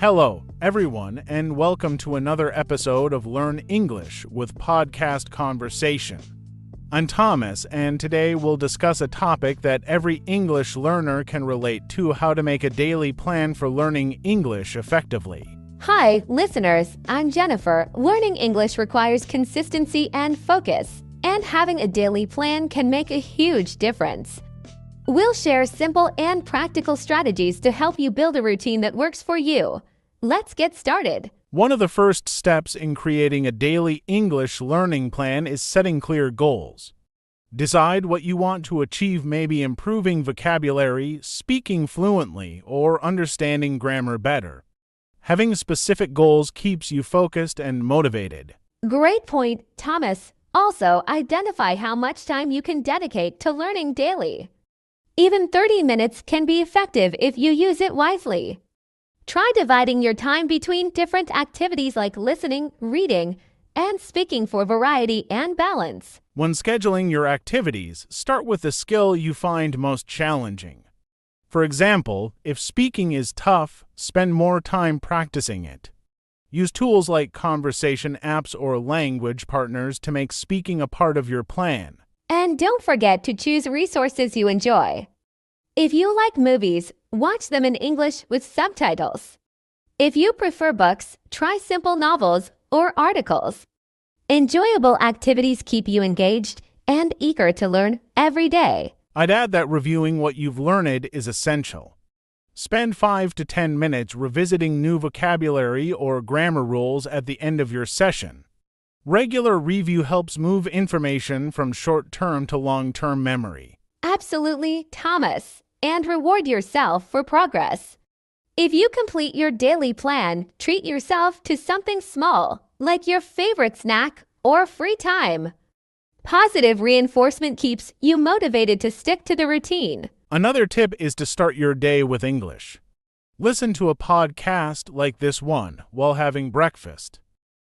Hello, everyone, and welcome to another episode of Learn English with Podcast Conversation. I'm Thomas, and today we'll discuss a topic that every English learner can relate to: how to make a daily plan for learning English effectively. Hi, listeners. I'm Jennifer. Learning English requires consistency and focus, and having a daily plan can make a huge difference. We'll share simple and practical strategies to help you build a routine that works for you. Let's get started. One of the first steps in creating a daily English learning plan is setting clear goals. Decide what you want to achieve, maybe improving vocabulary, speaking fluently, or understanding grammar better. Having specific goals keeps you focused and motivated. Great point, Thomas. Also, identify how much time you can dedicate to learning daily. Even 30 minutes can be effective if you use it wisely. Try dividing your time between different activities like listening, reading, and speaking for variety and balance. When scheduling your activities, start with the skill you find most challenging. For example, if speaking is tough, spend more time practicing it. Use tools like conversation apps or language partners to make speaking a part of your plan. And don't forget to choose resources you enjoy. If you like movies, watch them in English with subtitles. If you prefer books, try simple novels or articles. Enjoyable activities keep you engaged and eager to learn every day. I'd add that reviewing what you've learned is essential. Spend 5 to 10 minutes revisiting new vocabulary or grammar rules at the end of your session. Regular review helps move information from short-term to long-term memory. Absolutely, Thomas. And reward yourself for progress. If you complete your daily plan, treat yourself to something small, like your favorite snack or free time. Positive reinforcement keeps you motivated to stick to the routine. Another tip is to start your day with English. Listen to a podcast like this one while having breakfast.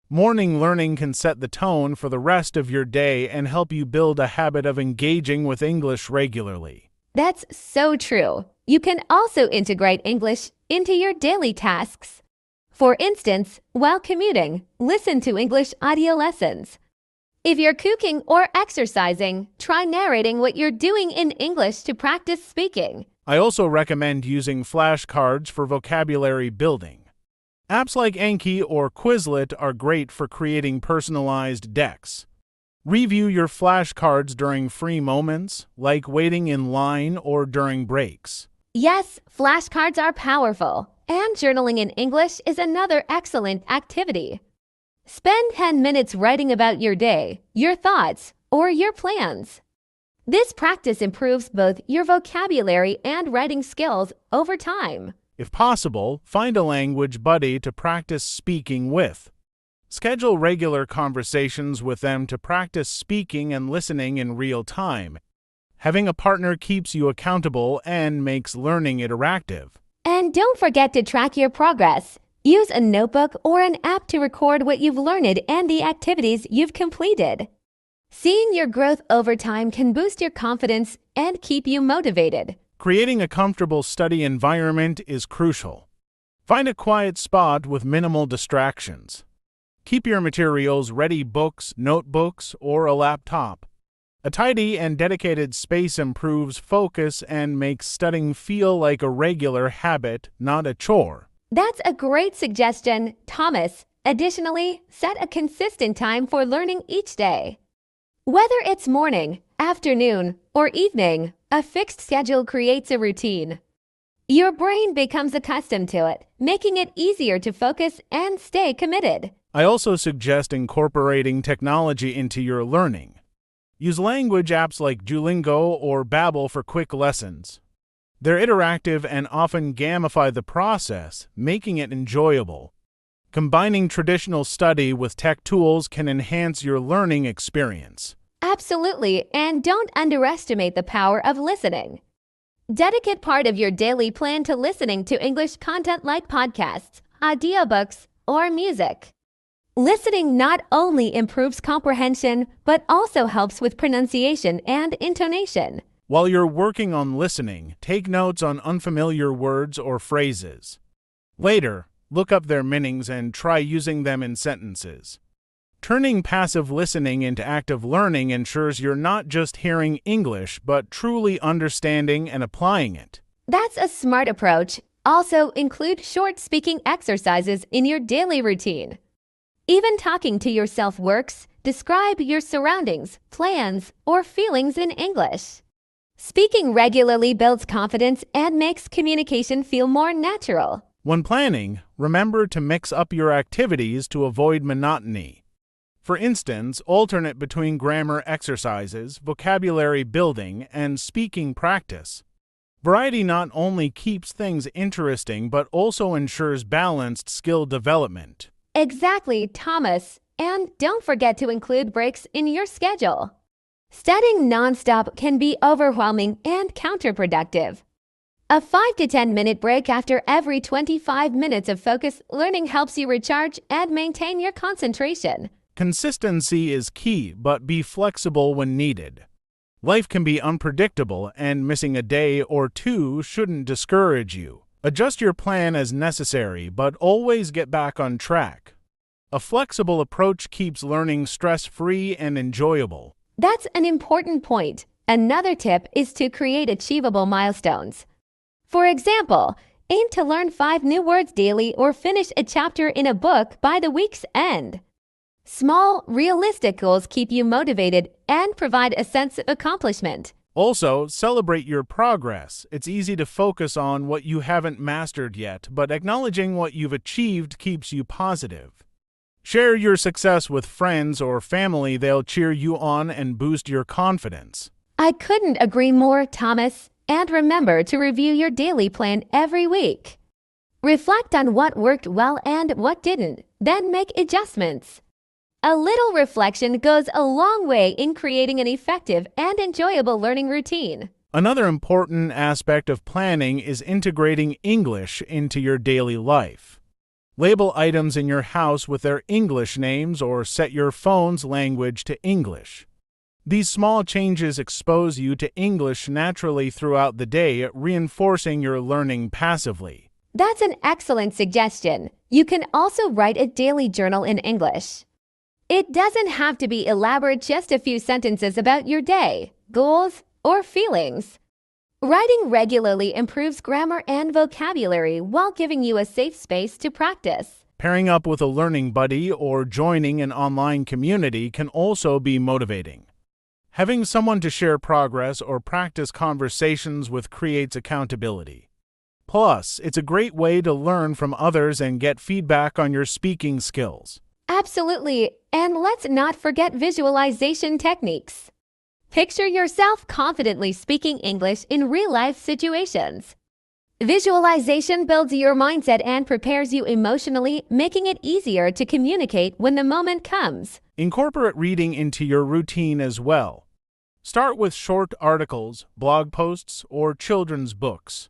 Morning learning can set the tone for the rest of your day and help you build a habit of engaging with English regularly. That's so true. You can also integrate English into your daily tasks. For instance, while commuting, listen to English audio lessons. If you're cooking or exercising, try narrating what you're doing in English to practice speaking. I also recommend using flashcards for vocabulary building. Apps like Anki or Quizlet are great for creating personalized decks. Review your flashcards during free moments, like waiting in line or during breaks. Yes, flashcards are powerful, and journaling in English is another excellent activity. Spend 10 minutes writing about your day, your thoughts, or your plans. This practice improves both your vocabulary and writing skills over time. If possible, find a language buddy to practice speaking with. Schedule regular conversations with them to practice speaking and listening in real time. Having a partner keeps you accountable and makes learning interactive. And don't forget to track your progress. Use a notebook or an app to record what you've learned and the activities you've completed. Seeing your growth over time can boost your confidence and keep you motivated. Creating a comfortable study environment is crucial. Find a quiet spot with minimal distractions. Keep your materials ready: books, notebooks, or a laptop. A tidy and dedicated space improves focus and makes studying feel like a regular habit, not a chore. That's a great suggestion, Thomas. Additionally, set a consistent time for learning each day. Whether it's morning, afternoon, or evening, a fixed schedule creates a routine. Your brain becomes accustomed to it, making it easier to focus and stay committed. I also suggest incorporating technology into your learning. Use language apps like Duolingo or Babbel for quick lessons. They're interactive and often gamify the process, making it enjoyable. Combining traditional study with tech tools can enhance your learning experience. Absolutely, and don't underestimate the power of listening. Dedicate part of your daily plan to listening to English content like podcasts, audiobooks, or music. Listening not only improves comprehension, but also helps with pronunciation and intonation. While you're working on listening, take notes on unfamiliar words or phrases. Later, look up their meanings, and try using them in sentences. Turning passive listening into active learning ensures you're not just hearing English, but truly understanding and applying it. That's a smart approach. Also, include short speaking exercises in your daily routine. Even talking to yourself works. Describe your surroundings, plans, or feelings in English. Speaking regularly builds confidence and makes communication feel more natural. When planning, remember to mix up your activities to avoid monotony. For instance, alternate between grammar exercises, vocabulary building, and speaking practice. Variety not only keeps things interesting but also ensures balanced skill development. Exactly, Thomas. And don't forget to include breaks in your schedule. Studying nonstop can be overwhelming and counterproductive. A 5 to 10 minute break after every 25 minutes of focused learning helps you recharge and maintain your concentration. Consistency is key, but be flexible when needed. Life can be unpredictable, and missing a day or two shouldn't discourage you. Adjust your plan as necessary, but always get back on track. A flexible approach keeps learning stress-free and enjoyable. That's an important point. Another tip is to create achievable milestones. For example, aim to learn 5 new words daily or finish a chapter in a book by the week's end. Small, realistic goals keep you motivated and provide a sense of accomplishment. Also, celebrate your progress. It's easy to focus on what you haven't mastered yet, but acknowledging what you've achieved keeps you positive. Share your success with friends or family. They'll cheer you on and boost your confidence. I couldn't agree more, Thomas. And remember to review your daily plan every week. Reflect on what worked well and what didn't, then make adjustments. A little reflection goes a long way in creating an effective and enjoyable learning routine. Another important aspect of planning is integrating English into your daily life. Label items in your house with their English names or set your phone's language to English. These small changes expose you to English naturally throughout the day, reinforcing your learning passively. That's an excellent suggestion. You can also write a daily journal in English. It doesn't have to be elaborate, just a few sentences about your day, goals, or feelings. Writing regularly improves grammar and vocabulary while giving you a safe space to practice. Pairing up with a learning buddy or joining an online community can also be motivating. Having someone to share progress or practice conversations with creates accountability. Plus, it's a great way to learn from others and get feedback on your speaking skills. Absolutely, and let's not forget visualization techniques. Picture yourself confidently speaking English in real-life situations. Visualization builds your mindset and prepares you emotionally, making it easier to communicate when the moment comes. Incorporate reading into your routine as well. Start with short articles, blog posts, or children's books.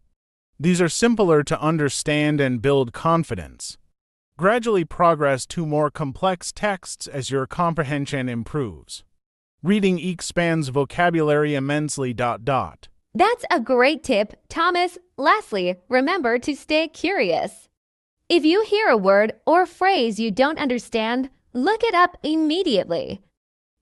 These are simpler to understand and build confidence. Gradually progress to more complex texts as your comprehension improves. Reading expands vocabulary immensely. That's a great tip, Thomas. Lastly, remember to stay curious. If you hear a word or phrase you don't understand, look it up immediately.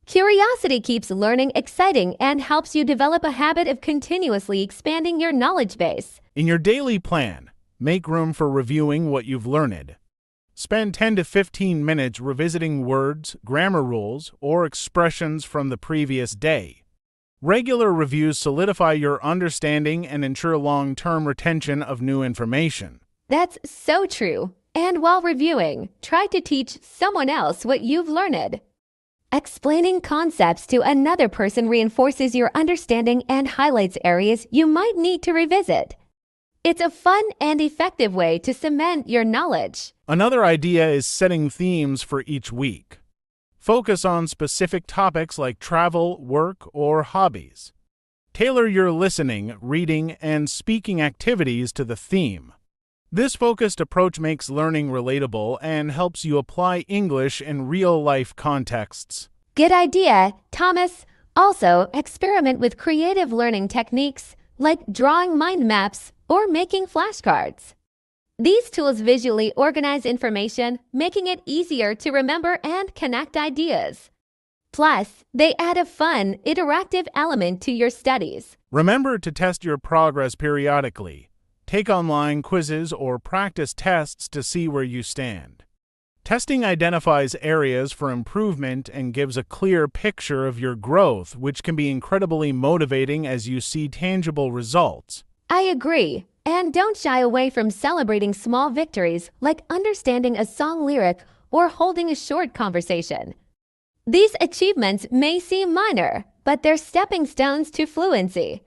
Curiosity keeps learning exciting and helps you develop a habit of continuously expanding your knowledge base. In your daily plan, make room for reviewing what you've learned. Spend 10 to 15 minutes revisiting words, grammar rules, or expressions from the previous day. Regular reviews solidify your understanding and ensure long-term retention of new information. That's so true. And while reviewing, try to teach someone else what you've learned. Explaining concepts to another person reinforces your understanding and highlights areas you might need to revisit. It's a fun and effective way to cement your knowledge. Another idea is setting themes for each week. Focus on specific topics like travel, work, or hobbies. Tailor your listening, reading, and speaking activities to the theme. This focused approach makes learning relatable and helps you apply English in real-life contexts. Good idea, Thomas. Also, experiment with creative learning techniques like drawing mind maps or making flashcards. These tools visually organize information, making it easier to remember and connect ideas. Plus, they add a fun, interactive element to your studies. Remember to test your progress periodically. Take online quizzes or practice tests to see where you stand. Testing identifies areas for improvement and gives a clear picture of your growth, which can be incredibly motivating as you see tangible results. I agree. And don't shy away from celebrating small victories like understanding a song lyric or holding a short conversation. These achievements may seem minor, but they're stepping stones to fluency.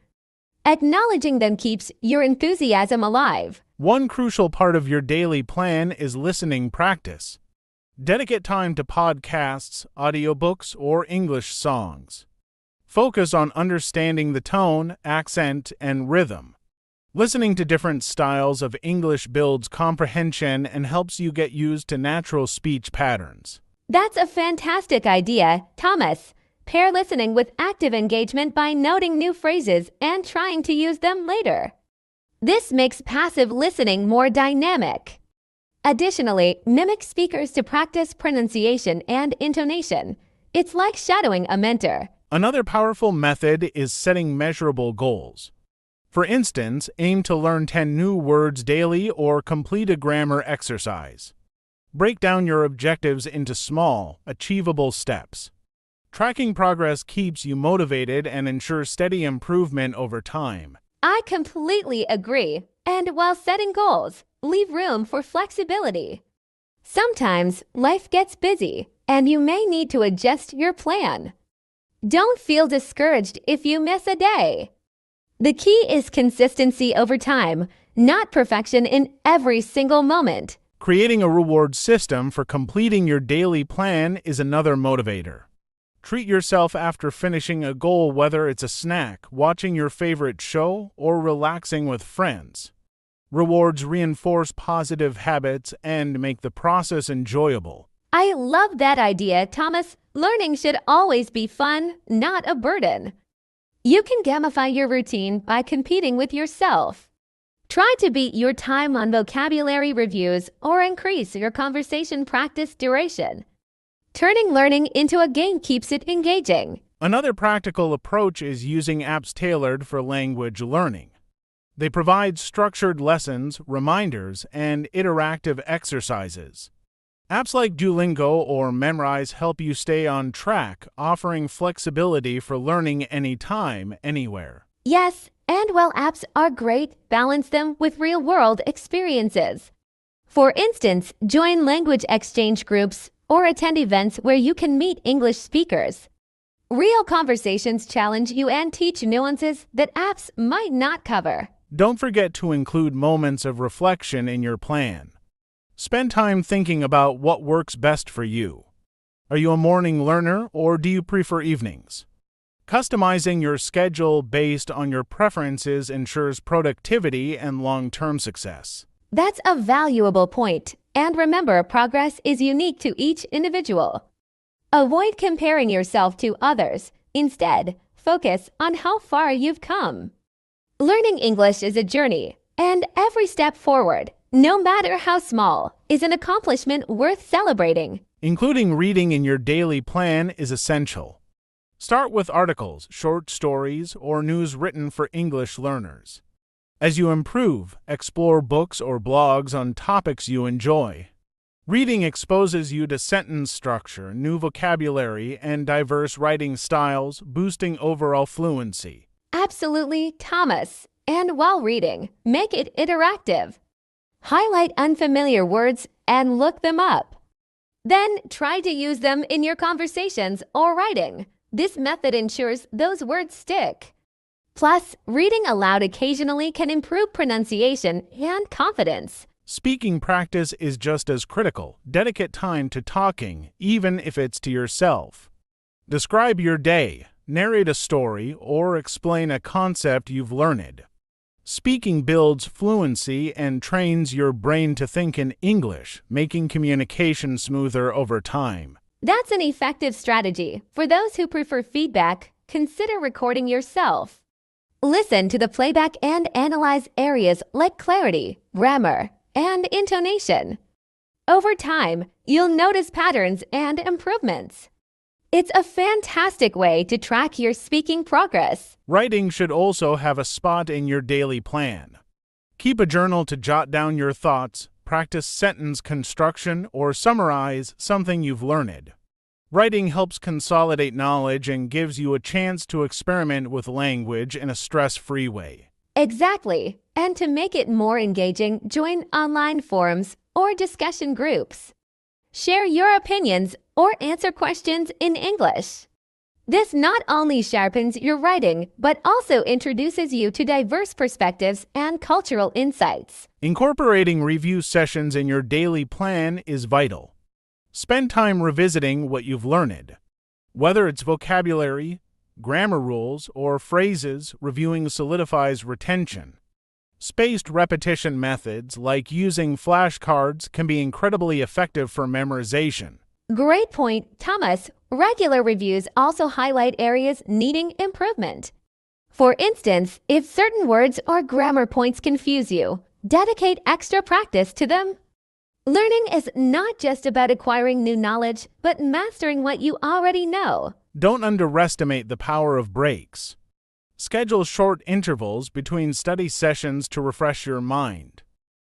Acknowledging them keeps your enthusiasm alive. One crucial part of your daily plan is listening practice. Dedicate time to podcasts, audiobooks, or English songs. Focus on understanding the tone, accent, and rhythm. Listening to different styles of English builds comprehension and helps you get used to natural speech patterns. That's a fantastic idea, Thomas. Pair listening with active engagement by noting new phrases and trying to use them later. This makes passive listening more dynamic. Additionally, mimic speakers to practice pronunciation and intonation. It's like shadowing a mentor. Another powerful method is setting measurable goals. For instance, aim to learn 10 new words daily or complete a grammar exercise. Break down your objectives into small, achievable steps. Tracking progress keeps you motivated and ensures steady improvement over time. I completely agree. And while setting goals, leave room for flexibility. Sometimes life gets busy, and you may need to adjust your plan. Don't feel discouraged if you miss a day. The key is consistency over time, not perfection in every single moment. Creating a reward system for completing your daily plan is another motivator. Treat yourself after finishing a goal, whether it's a snack, watching your favorite show, or relaxing with friends. Rewards reinforce positive habits and make the process enjoyable. I love that idea, Thomas. Learning should always be fun, not a burden. You can gamify your routine by competing with yourself. Try to beat your time on vocabulary reviews or increase your conversation practice duration. Turning learning into a game keeps it engaging. Another practical approach is using apps tailored for language learning. They provide structured lessons, reminders, and interactive exercises. Apps like Duolingo or Memrise help you stay on track, offering flexibility for learning anytime, anywhere. Yes, and while apps are great, balance them with real-world experiences. For instance, join language exchange groups or attend events where you can meet English speakers. Real conversations challenge you and teach nuances that apps might not cover. Don't forget to include moments of reflection in your plan. Spend time thinking about what works best for you. Are you a morning learner or do you prefer evenings? Customizing your schedule based on your preferences ensures productivity and long-term success. That's a valuable point. And remember, progress is unique to each individual. Avoid comparing yourself to others. Instead, focus on how far you've come. Learning English is a journey, and every step forward, no matter how small, is an accomplishment worth celebrating. Including reading in your daily plan is essential. Start with articles, short stories, or news written for English learners. As you improve, explore books or blogs on topics you enjoy. Reading exposes you to sentence structure, new vocabulary, and diverse writing styles, boosting overall fluency. Absolutely, Thomas. And while reading, make it interactive. Highlight unfamiliar words and look them up. Then try to use them in your conversations or writing. This method ensures those words stick. Plus, reading aloud occasionally can improve pronunciation and confidence. Speaking practice is just as critical. Dedicate time to talking, even if it's to yourself. Describe your day, narrate a story, or explain a concept you've learned. Speaking builds fluency and trains your brain to think in English, making communication smoother over time. That's an effective strategy. For those who prefer feedback, consider recording yourself. Listen to the playback and analyze areas like clarity, grammar, and intonation. Over time, you'll notice patterns and improvements. It's a fantastic way to track your speaking progress. Writing should also have a spot in your daily plan. Keep a journal to jot down your thoughts, practice sentence construction, or summarize something you've learned. Writing helps consolidate knowledge and gives you a chance to experiment with language in a stress-free way. Exactly. And to make it more engaging, join online forums or discussion groups. Share your opinions or answer questions in English. This not only sharpens your writing, but also introduces you to diverse perspectives and cultural insights. Incorporating review sessions in your daily plan is vital. Spend time revisiting what you've learned. Whether it's vocabulary, grammar rules, or phrases, reviewing solidifies retention. Spaced repetition methods, like using flashcards, can be incredibly effective for memorization. Great point, Thomas. Regular reviews also highlight areas needing improvement. For instance, if certain words or grammar points confuse you, dedicate extra practice to them. Learning is not just about acquiring new knowledge, but mastering what you already know. Don't underestimate the power of breaks. Schedule short intervals between study sessions to refresh your mind.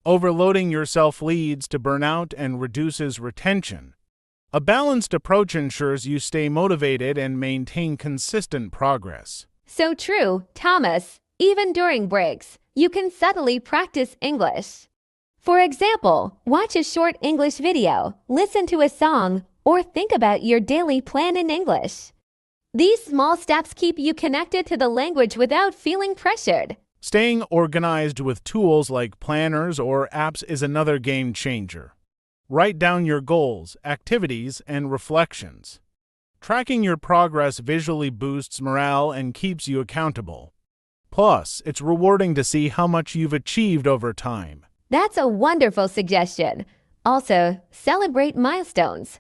Overloading yourself leads to burnout and reduces retention. A balanced approach ensures you stay motivated and maintain consistent progress. So true, Thomas. Even during breaks, you can subtly practice English. For example, watch a short English video, listen to a song, or think about your daily plan in English. These small steps keep you connected to the language without feeling pressured. Staying organized with tools like planners or apps is another game changer. Write down your goals, activities, and reflections. Tracking your progress visually boosts morale and keeps you accountable. Plus, it's rewarding to see how much you've achieved over time. That's a wonderful suggestion. Also, celebrate milestones.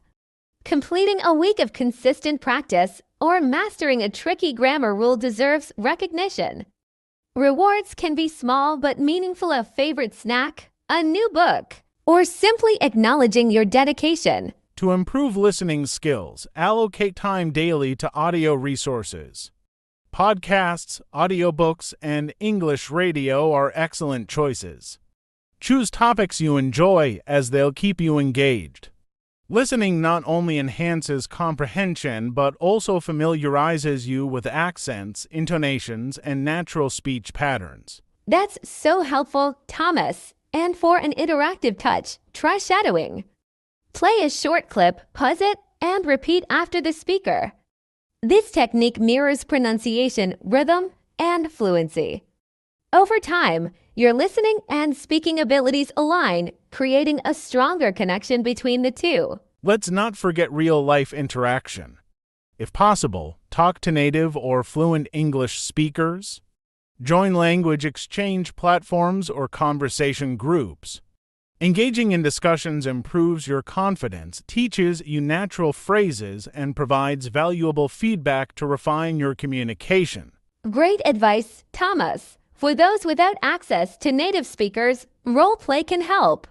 Completing a week of consistent practice or mastering a tricky grammar rule deserves recognition. Rewards can be small but meaningful: a favorite snack, a new book, or simply acknowledging your dedication. To improve listening skills, allocate time daily to audio resources. Podcasts, audiobooks, and English radio are excellent choices. Choose topics you enjoy, as they'll keep you engaged. Listening not only enhances comprehension but also familiarizes you with accents, intonations, and natural speech patterns. That's so helpful, Thomas. And for an interactive touch, try shadowing. Play a short clip, pause it, and repeat after the speaker. This technique mirrors pronunciation, rhythm, and fluency. Over time, your listening and speaking abilities align, creating a stronger connection between the two. Let's not forget real-life interaction. If possible, talk to native or fluent English speakers. Join language exchange platforms or conversation groups. Engaging in discussions improves your confidence, teaches you natural phrases, and provides valuable feedback to refine your communication. Great advice, Thomas. For those without access to native speakers, role play can help.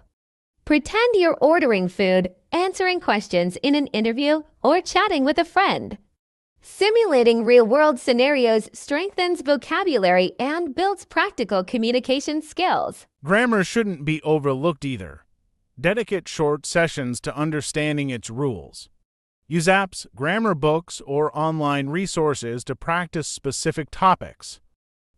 Pretend you're ordering food, answering questions in an interview, or chatting with a friend. Simulating real-world scenarios strengthens vocabulary and builds practical communication skills. Grammar shouldn't be overlooked either. Dedicate short sessions to understanding its rules. Use apps, grammar books, or online resources to practice specific topics.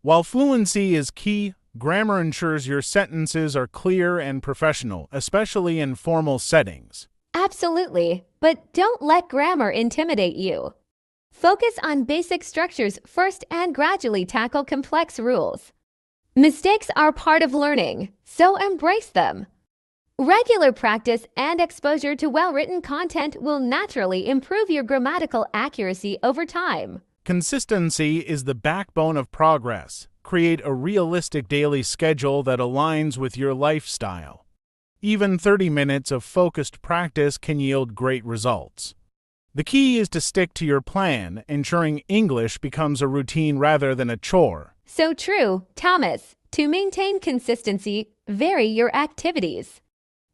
While fluency is key, grammar ensures your sentences are clear and professional, especially in formal settings. Absolutely, but don't let grammar intimidate you. Focus on basic structures first and gradually tackle complex rules. Mistakes are part of learning, so embrace them. Regular practice and exposure to well-written content will naturally improve your grammatical accuracy over time. Consistency is the backbone of progress. Create a realistic daily schedule that aligns with your lifestyle. Even 30 minutes of focused practice can yield great results. The key is to stick to your plan, ensuring English becomes a routine rather than a chore. So true, Thomas. To maintain consistency, vary your activities.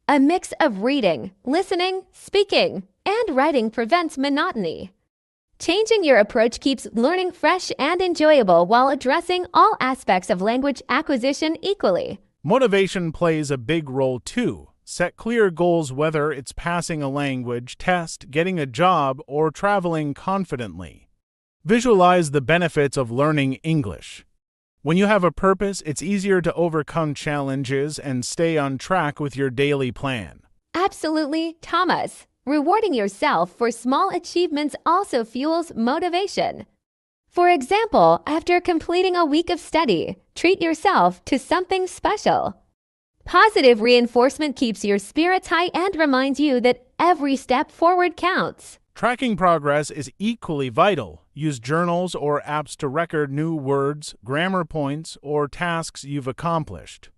A mix of reading, listening, speaking, and writing prevents monotony. Changing your approach keeps learning fresh and enjoyable while addressing all aspects of language acquisition equally. Motivation plays a big role too. Set clear goals, whether it's passing a language test, getting a job, or traveling confidently. Visualize the benefits of learning English. When you have a purpose, it's easier to overcome challenges and stay on track with your daily plan. Absolutely, Thomas. Rewarding yourself for small achievements also fuels motivation. For example, after completing a week of study, treat yourself to something special. Positive reinforcement keeps your spirits high and reminds you that every step forward counts. Tracking progress is equally vital. Use journals or apps to record new words, grammar points, or tasks you've accomplished.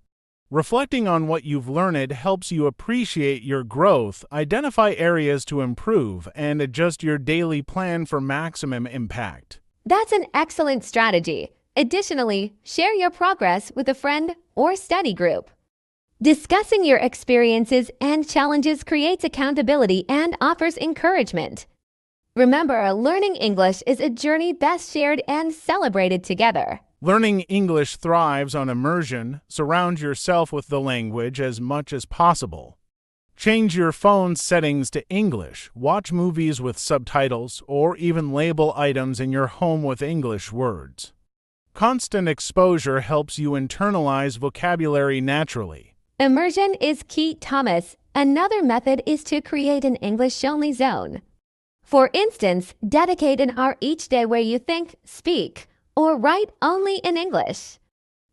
Reflecting on what you've learned helps you appreciate your growth, identify areas to improve, and adjust your daily plan for maximum impact. That's an excellent strategy. Additionally, share your progress with a friend or study group. Discussing your experiences and challenges creates accountability and offers encouragement. Remember, learning English is a journey best shared and celebrated together. Learning English thrives on immersion. Surround yourself with the language as much as possible. Change your phone settings to English, watch movies with subtitles, or even label items in your home with English words. Constant exposure helps you internalize vocabulary naturally. Immersion is key, Thomas. Another method is to create an English-only zone. For instance, dedicate an hour each day where you think, speak, or write only in English.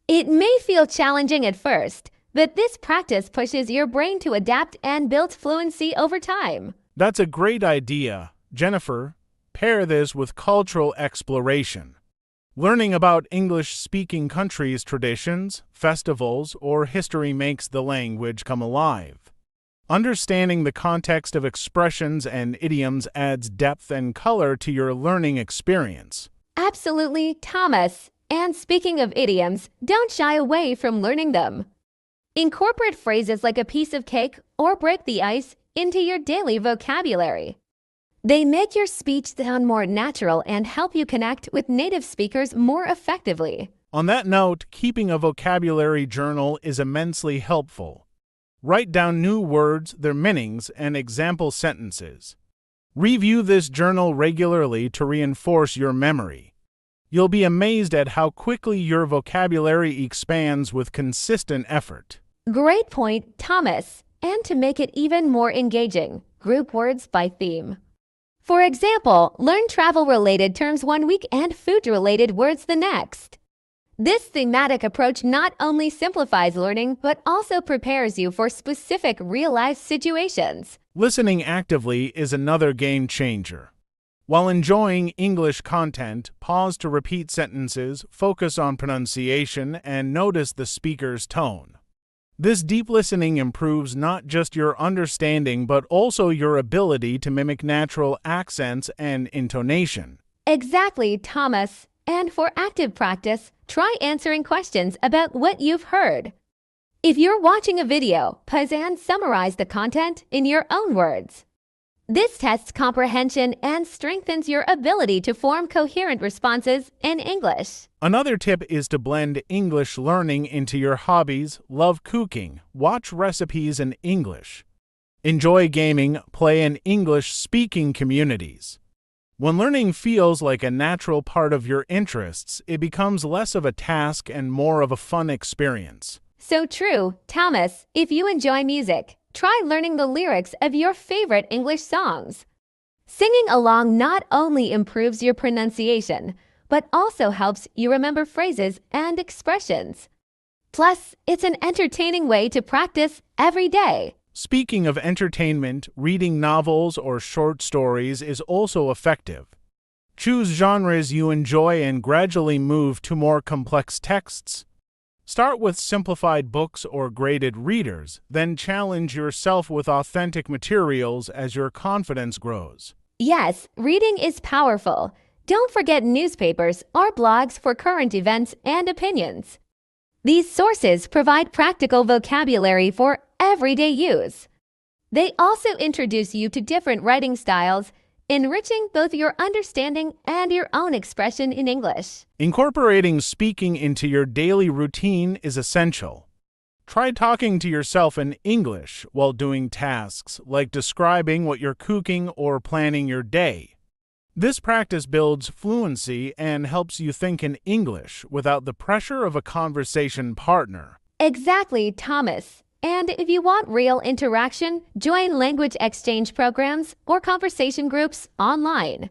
It may feel challenging at first, but this practice pushes your brain to adapt and build fluency over time. That's a great idea, Jennifer. Pair this with cultural exploration. Learning about English-speaking countries' traditions, festivals, or history makes the language come alive. Understanding the context of expressions and idioms adds depth and color to your learning experience. Absolutely, Thomas. And speaking of idioms, don't shy away from learning them. Incorporate phrases like a piece of cake or break the ice into your daily vocabulary. They make your speech sound more natural and help you connect with native speakers more effectively. On that note, keeping a vocabulary journal is immensely helpful. Write down new words, their meanings, and example sentences. Review this journal regularly to reinforce your memory. You'll be amazed at how quickly your vocabulary expands with consistent effort. Great point, Thomas. And to make it even more engaging, group words by theme. For example, learn travel-related terms one week and food-related words the next. This thematic approach not only simplifies learning, but also prepares you for specific real-life situations. Listening actively is another game changer. While enjoying English content, pause to repeat sentences, focus on pronunciation, and notice the speaker's tone. This deep listening improves not just your understanding, but also your ability to mimic natural accents and intonation. Exactly, Thomas. And for active practice, try answering questions about what you've heard. If you're watching a video, pause and summarize the content in your own words. This tests comprehension and strengthens your ability to form coherent responses in English. Another tip is to blend English learning into your hobbies. Love cooking, watch recipes in English. Enjoy gaming, play in English-speaking communities. When learning feels like a natural part of your interests, it becomes less of a task and more of a fun experience. So true, Thomas. If you enjoy music, try learning the lyrics of your favorite English songs. Singing along not only improves your pronunciation, but also helps you remember phrases and expressions. Plus, it's an entertaining way to practice every day. Speaking of entertainment, reading novels or short stories is also effective. Choose genres you enjoy and gradually move to more complex texts. Start with simplified books or graded readers, then challenge yourself with authentic materials as your confidence grows. Yes, reading is powerful. Don't forget newspapers or blogs for current events and opinions. These sources provide practical vocabulary for everyday use. They also introduce you to different writing styles, enriching both your understanding and your own expression in English. Incorporating speaking into your daily routine is essential. Try talking to yourself in English while doing tasks like describing what you're cooking or planning your day. This practice builds fluency and helps you think in English without the pressure of a conversation partner. Exactly, Thomas. And if you want real interaction, join language exchange programs or conversation groups online.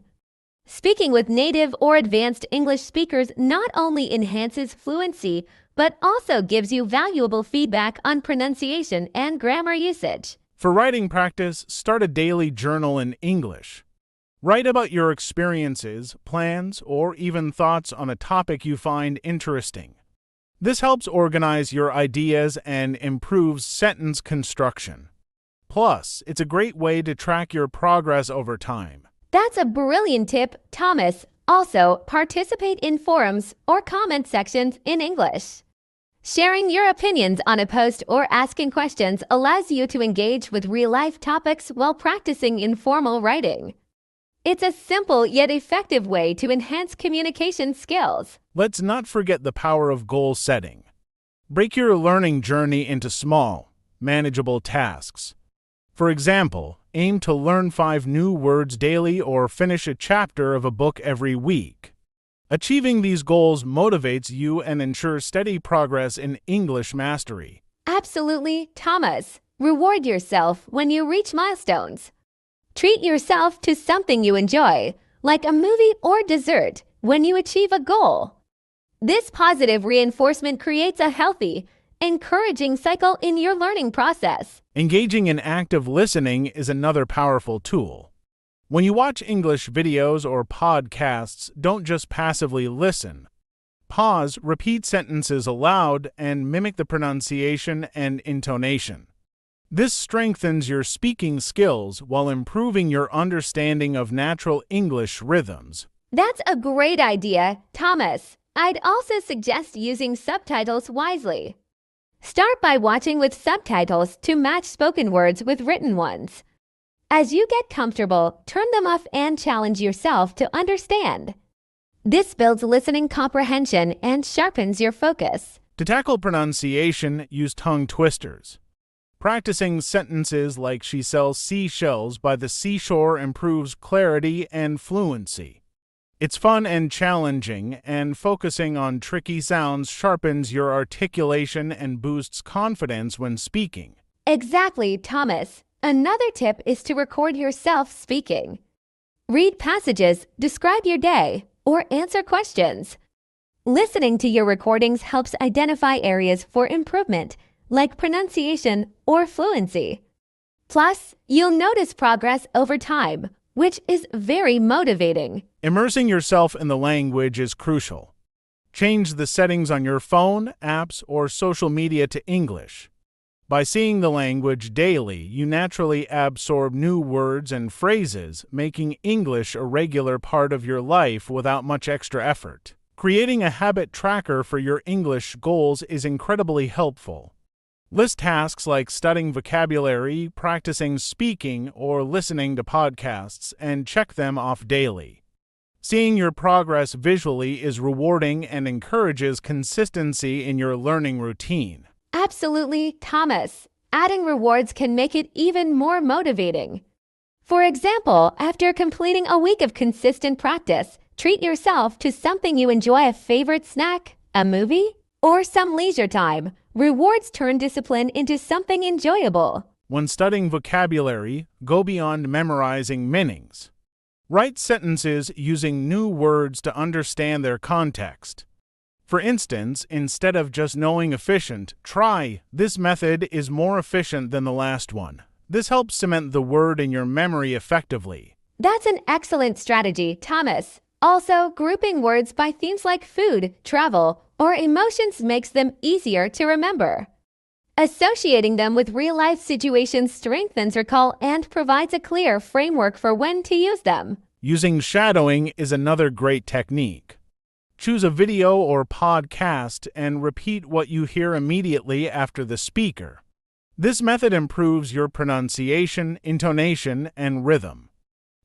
Speaking with native or advanced English speakers not only enhances fluency, but also gives you valuable feedback on pronunciation and grammar usage. For writing practice, start a daily journal in English. Write about your experiences, plans, or even thoughts on a topic you find interesting. This helps organize your ideas and improves sentence construction. Plus, it's a great way to track your progress over time. That's a brilliant tip, Thomas. Also, participate in forums or comment sections in English. Sharing your opinions on a post or asking questions allows you to engage with real-life topics while practicing informal writing. It's a simple yet effective way to enhance communication skills. Let's not forget the power of goal setting. Break your learning journey into small, manageable tasks. For example, aim to learn 5 new words daily or finish a chapter of a book every week. Achieving these goals motivates you and ensures steady progress in English mastery. Absolutely, Thomas. Reward yourself when you reach milestones. Treat yourself to something you enjoy, like a movie or dessert, when you achieve a goal. This positive reinforcement creates a healthy, encouraging cycle in your learning process. Engaging in active listening is another powerful tool. When you watch English videos or podcasts, don't just passively listen. Pause, repeat sentences aloud, and mimic the pronunciation and intonation. This strengthens your speaking skills while improving your understanding of natural English rhythms. That's a great idea, Thomas. I'd also suggest using subtitles wisely. Start by watching with subtitles to match spoken words with written ones. As you get comfortable, turn them off and challenge yourself to understand. This builds listening comprehension and sharpens your focus. To tackle pronunciation, use tongue twisters. Practicing sentences like "She sells seashells by the seashore" improves clarity and fluency. It's fun and challenging, and focusing on tricky sounds sharpens your articulation and boosts confidence when speaking. Exactly, Thomas. Another tip is to record yourself speaking. Read passages, describe your day, or answer questions. Listening to your recordings helps identify areas for improvement, like pronunciation or fluency. Plus, you'll notice progress over time, which is very motivating. Immersing yourself in the language is crucial. Change the settings on your phone, apps, or social media to English. By seeing the language daily, you naturally absorb new words and phrases, making English a regular part of your life without much extra effort. Creating a habit tracker for your English goals is incredibly helpful. List tasks like studying vocabulary, practicing speaking, or listening to podcasts, and check them off daily. Seeing your progress visually is rewarding and encourages consistency in your learning routine. Absolutely, Thomas. Adding rewards can make it even more motivating. For example, after completing a week of consistent practice, treat yourself to something you enjoy: a favorite snack, a movie, or some leisure time. Rewards turn discipline into something enjoyable. When studying vocabulary, go beyond memorizing meanings. Write sentences using new words to understand their context. For instance, instead of just knowing efficient, try "This method is more efficient than the last one." This helps cement the word in your memory effectively. That's an excellent strategy, Thomas. Also, grouping words by themes like food, travel, or emotions makes them easier to remember. Associating them with real-life situations strengthens recall and provides a clear framework for when to use them. Using shadowing is another great technique. Choose a video or podcast and repeat what you hear immediately after the speaker. This method improves your pronunciation, intonation, and rhythm.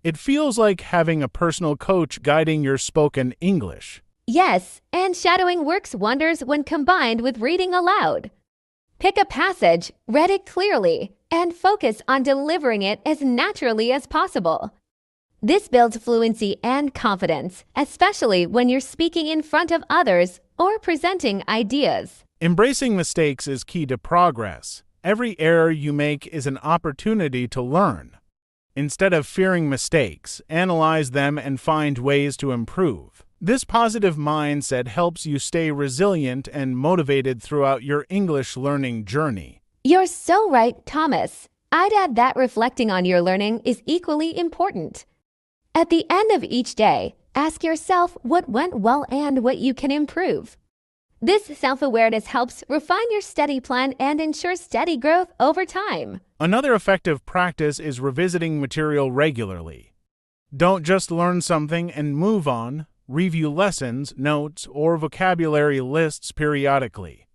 It feels like having a personal coach guiding your spoken English. Yes, and shadowing works wonders when combined with reading aloud. Pick a passage, read it clearly, and focus on delivering it as naturally as possible. This builds fluency and confidence, especially when you're speaking in front of others or presenting ideas. Embracing mistakes is key to progress. Every error you make is an opportunity to learn. Instead of fearing mistakes, analyze them and find ways to improve. This positive mindset helps you stay resilient and motivated throughout your English learning journey. You're so right, Thomas. I'd add that reflecting on your learning is equally important. At the end of each day, ask yourself what went well and what you can improve. This self-awareness helps refine your study plan and ensures steady growth over time. Another effective practice is revisiting material regularly. Don't just learn something and move on. Review lessons, notes, or vocabulary lists periodically.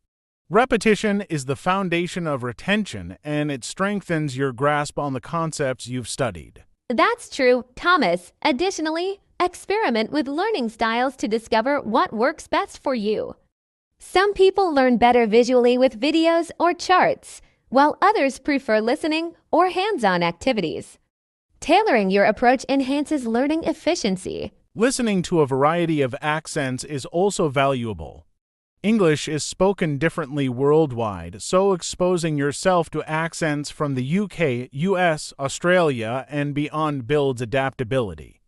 Repetition is the foundation of retention, and it strengthens your grasp on the concepts you've studied. That's true, Thomas. Additionally, experiment with learning styles to discover what works best for you. Some people learn better visually with videos or charts, while others prefer listening or hands-on activities. Tailoring your approach enhances learning efficiency. Listening to a variety of accents is also valuable. English is spoken differently worldwide, so exposing yourself to accents from the UK, US, Australia, and beyond builds adaptability.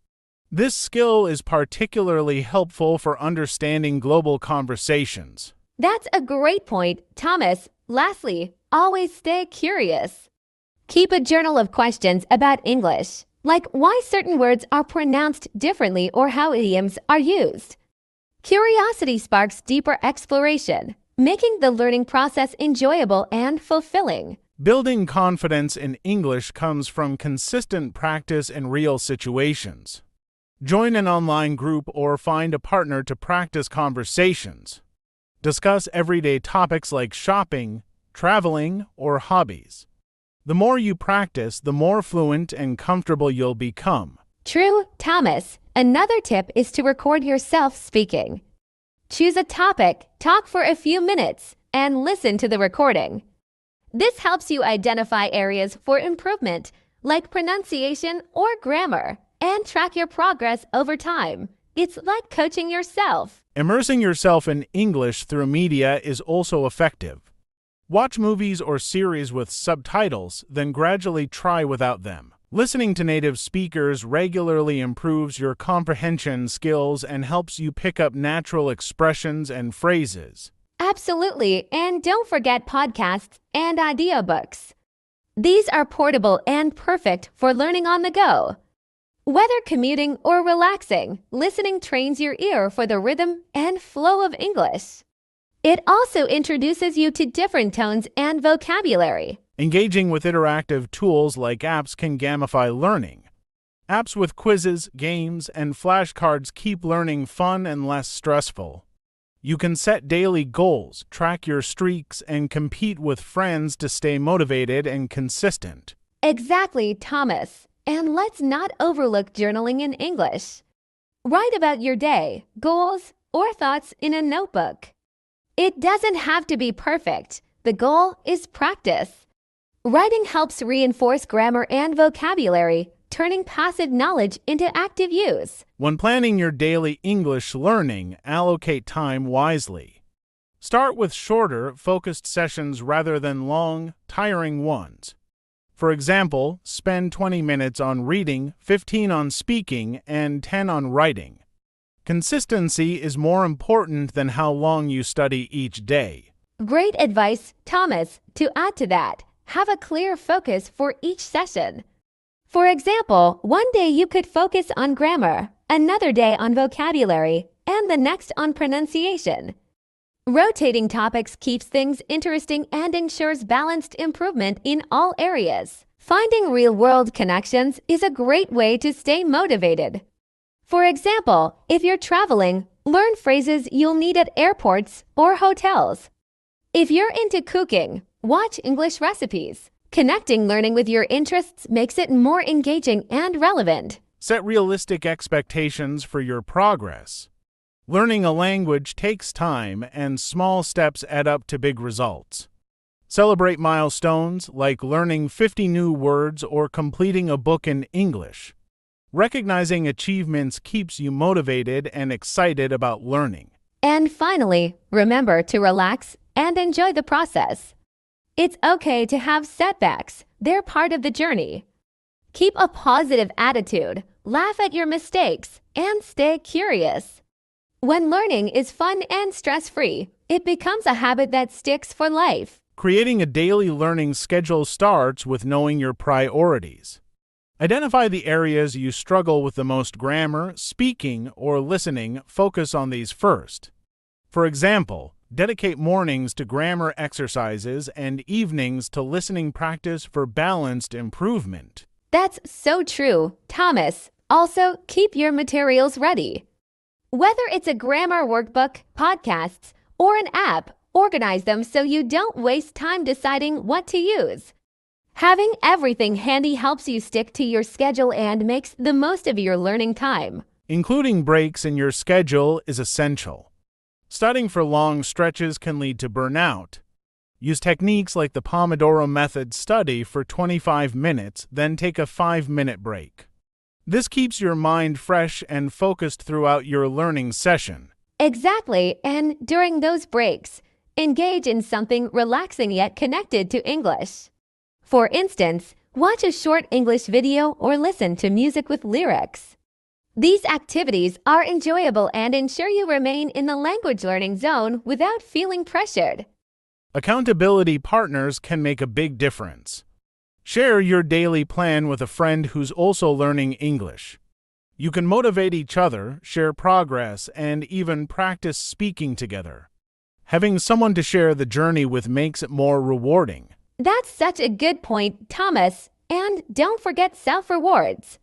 This skill is particularly helpful for understanding global conversations. That's a great point, Thomas. Lastly, always stay curious. Keep a journal of questions about English, like why certain words are pronounced differently or how idioms are used. Curiosity sparks deeper exploration, making the learning process enjoyable and fulfilling. Building confidence in English comes from consistent practice in real situations. Join an online group or find a partner to practice conversations. Discuss everyday topics like shopping, traveling, or hobbies. The more you practice, the more fluent and comfortable you'll become. True, Thomas. Another tip is to record yourself speaking. Choose a topic, talk for a few minutes, and listen to the recording. This helps you identify areas for improvement, like pronunciation or grammar, and track your progress over time. It's like coaching yourself. Immersing yourself in English through media is also effective. Watch movies or series with subtitles, then gradually try without them. Listening to native speakers regularly improves your comprehension skills and helps you pick up natural expressions and phrases. Absolutely, and don't forget podcasts and audiobooks. These are portable and perfect for learning on the go. Whether commuting or relaxing, listening trains your ear for the rhythm and flow of English. It also introduces you to different tones and vocabulary. Engaging with interactive tools like apps can gamify learning. Apps with quizzes, games, and flashcards keep learning fun and less stressful. You can set daily goals, track your streaks, and compete with friends to stay motivated and consistent. Exactly, Thomas. And let's not overlook journaling in English. Write about your day, goals, or thoughts in a notebook. It doesn't have to be perfect. The goal is practice. Writing helps reinforce grammar and vocabulary, turning passive knowledge into active use. When planning your daily English learning, allocate time wisely. Start with shorter, focused sessions rather than long, tiring ones. For example, spend 20 minutes on reading, 15 on speaking, and 10 on writing. Consistency is more important than how long you study each day. Great advice, Thomas. To add to that, have a clear focus for each session. For example, one day you could focus on grammar, another day on vocabulary, and the next on pronunciation. Rotating topics keeps things interesting and ensures balanced improvement in all areas. Finding real-world connections is a great way to stay motivated. For example, if you're traveling, learn phrases you'll need at airports or hotels. If you're into cooking, watch English recipes. Connecting learning with your interests makes it more engaging and relevant. Set realistic expectations for your progress. Learning a language takes time, and small steps add up to big results. Celebrate milestones like learning 50 new words or completing a book in English. Recognizing achievements keeps you motivated and excited about learning. And finally, remember to relax and enjoy the process. It's okay to have setbacks. They're part of the journey. Keep a positive attitude, laugh at your mistakes, and stay curious. When learning is fun and stress-free, it becomes a habit that sticks for life. Creating a daily learning schedule starts with knowing your priorities. Identify the areas you struggle with the most: grammar, speaking, or listening. Focus on these first. For example, dedicate mornings to grammar exercises and evenings to listening practice for balanced improvement. That's so true, Thomas. Also, keep your materials ready. Whether it's a grammar workbook, podcasts, or an app, organize them so you don't waste time deciding what to use. Having everything handy helps you stick to your schedule and makes the most of your learning time. Including breaks in your schedule is essential. Studying for long stretches can lead to burnout. Use techniques like the Pomodoro method. Study for 25 minutes, then take a 5-minute break. This keeps your mind fresh and focused throughout your learning session. Exactly, and during those breaks, engage in something relaxing yet connected to English. For instance, watch a short English video or listen to music with lyrics. These activities are enjoyable and ensure you remain in the language learning zone without feeling pressured. Accountability partners can make a big difference. Share your daily plan with a friend who's also learning English. You can motivate each other, share progress, and even practice speaking together. Having someone to share the journey with makes it more rewarding. That's such a good point, Thomas. And don't forget self-rewards.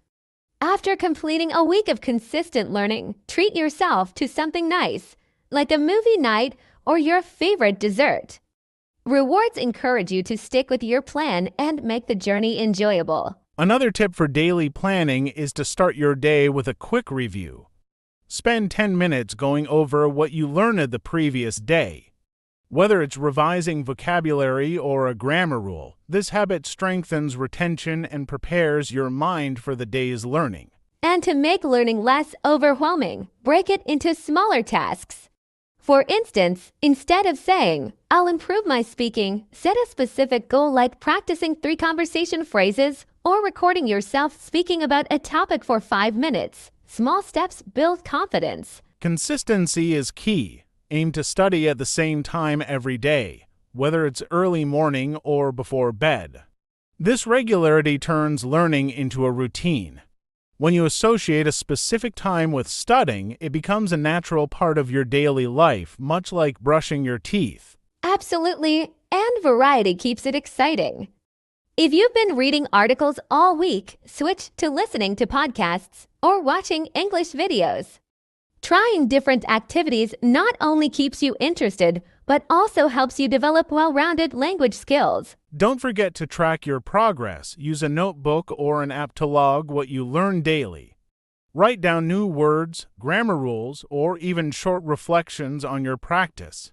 After completing a week of consistent learning, treat yourself to something nice, like a movie night or your favorite dessert. Rewards encourage you to stick with your plan and make the journey enjoyable. Another tip for daily planning is to start your day with a quick review. Spend 10 minutes going over what you learned the previous day. Whether it's revising vocabulary or a grammar rule, this habit strengthens retention and prepares your mind for the day's learning. And to make learning less overwhelming, break it into smaller tasks. For instance, instead of saying, "I'll improve my speaking," set a specific goal like practicing 3 conversation phrases or recording yourself speaking about a topic for 5 minutes. Small steps build confidence. Consistency is key. Aim to study at the same time every day, whether it's early morning or before bed. This regularity turns learning into a routine. When you associate a specific time with studying, it becomes a natural part of your daily life, much like brushing your teeth. Absolutely, and variety keeps it exciting. If you've been reading articles all week, switch to listening to podcasts or watching English videos. Trying different activities not only keeps you interested, but also helps you develop well-rounded language skills. Don't forget to track your progress. Use a notebook or an app to log what you learn daily. Write down new words, grammar rules, or even short reflections on your practice.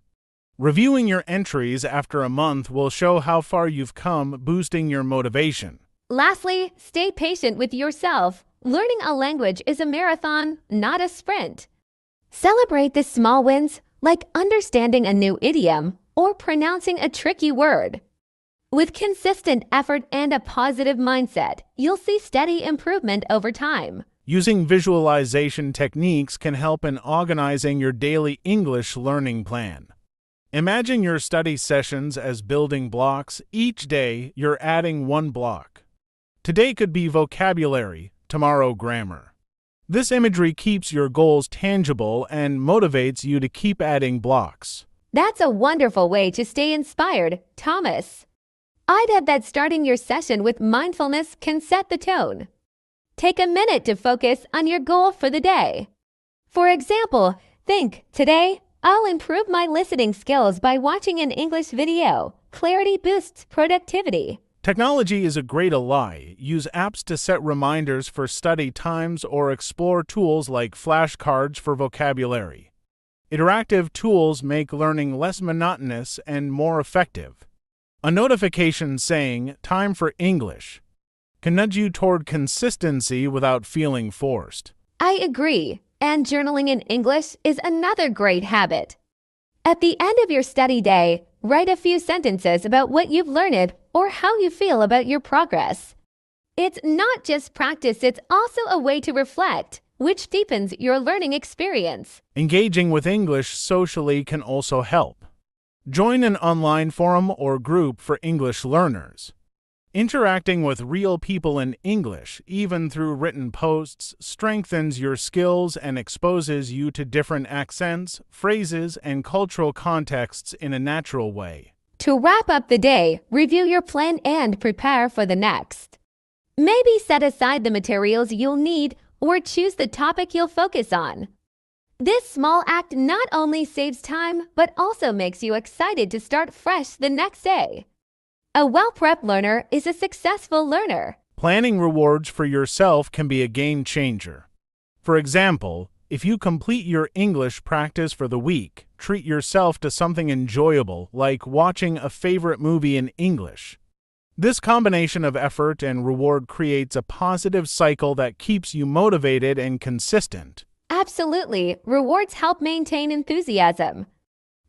Reviewing your entries after a month will show how far you've come, boosting your motivation. Lastly, stay patient with yourself. Learning a language is a marathon, not a sprint. Celebrate the small wins, like understanding a new idiom or pronouncing a tricky word. With consistent effort and a positive mindset, you'll see steady improvement over time. Using visualization techniques can help in organizing your daily English learning plan. Imagine your study sessions as building blocks. Each day, you're adding one block. Today could be vocabulary, tomorrow grammar. This imagery keeps your goals tangible and motivates you to keep adding blocks. That's a wonderful way to stay inspired, Thomas. I'd add that starting your session with mindfulness can set the tone. Take a minute to focus on your goal for the day. For example, Think, today, I'll improve my listening skills by watching an English video. Clarity boosts productivity. Technology is a great ally. Use apps to set reminders for study times or explore tools like flashcards for vocabulary. Interactive tools make learning less monotonous and more effective. A notification saying, "Time for English," can nudge you toward consistency without feeling forced. I agree, and journaling in English is another great habit. At the end of your study day, write a few sentences about what you've learned or how you feel about your progress. It's not just practice, it's also a way to reflect, which deepens your learning experience. Engaging with English socially can also help. Join an online forum or group for English learners. Interacting with real people in English, even through written posts, strengthens your skills and exposes you to different accents, phrases, and cultural contexts in a natural way. To wrap up the day, review your plan and prepare for the next. Maybe set aside the materials you'll need or choose the topic you'll focus on. This small act not only saves time, but also makes you excited to start fresh the next day. A well-prepped learner is a successful learner. Planning rewards for yourself can be a game changer. For example, if you complete your English practice for the week, treat yourself to something enjoyable like watching a favorite movie in English. This combination of effort and reward creates a positive cycle that keeps you motivated and consistent. Absolutely, rewards help maintain enthusiasm.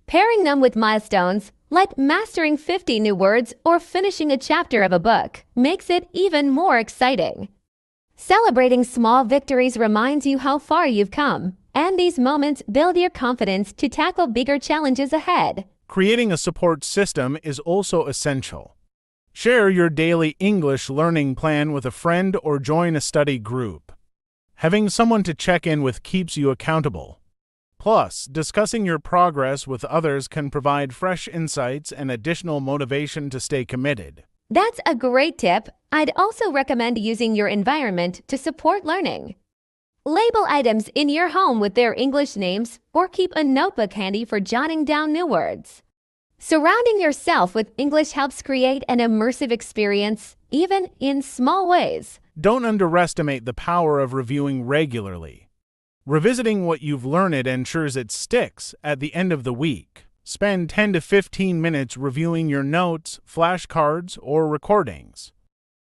Pairing them with milestones, like mastering 50 new words or finishing a chapter of a book, makes it even more exciting. Celebrating small victories reminds you how far you've come, and these moments build your confidence to tackle bigger challenges ahead. Creating a support system is also essential. Share your daily English learning plan with a friend or join a study group. Having someone to check in with keeps you accountable. Plus, discussing your progress with others can provide fresh insights and additional motivation to stay committed. That's a great tip. I'd also recommend using your environment to support learning. Label items in your home with their English names or keep a notebook handy for jotting down new words. Surrounding yourself with English helps create an immersive experience, even in small ways. Don't underestimate the power of reviewing regularly. Revisiting what you've learned ensures it sticks at the end of the week. Spend 10 to 15 minutes reviewing your notes, flashcards, or recordings.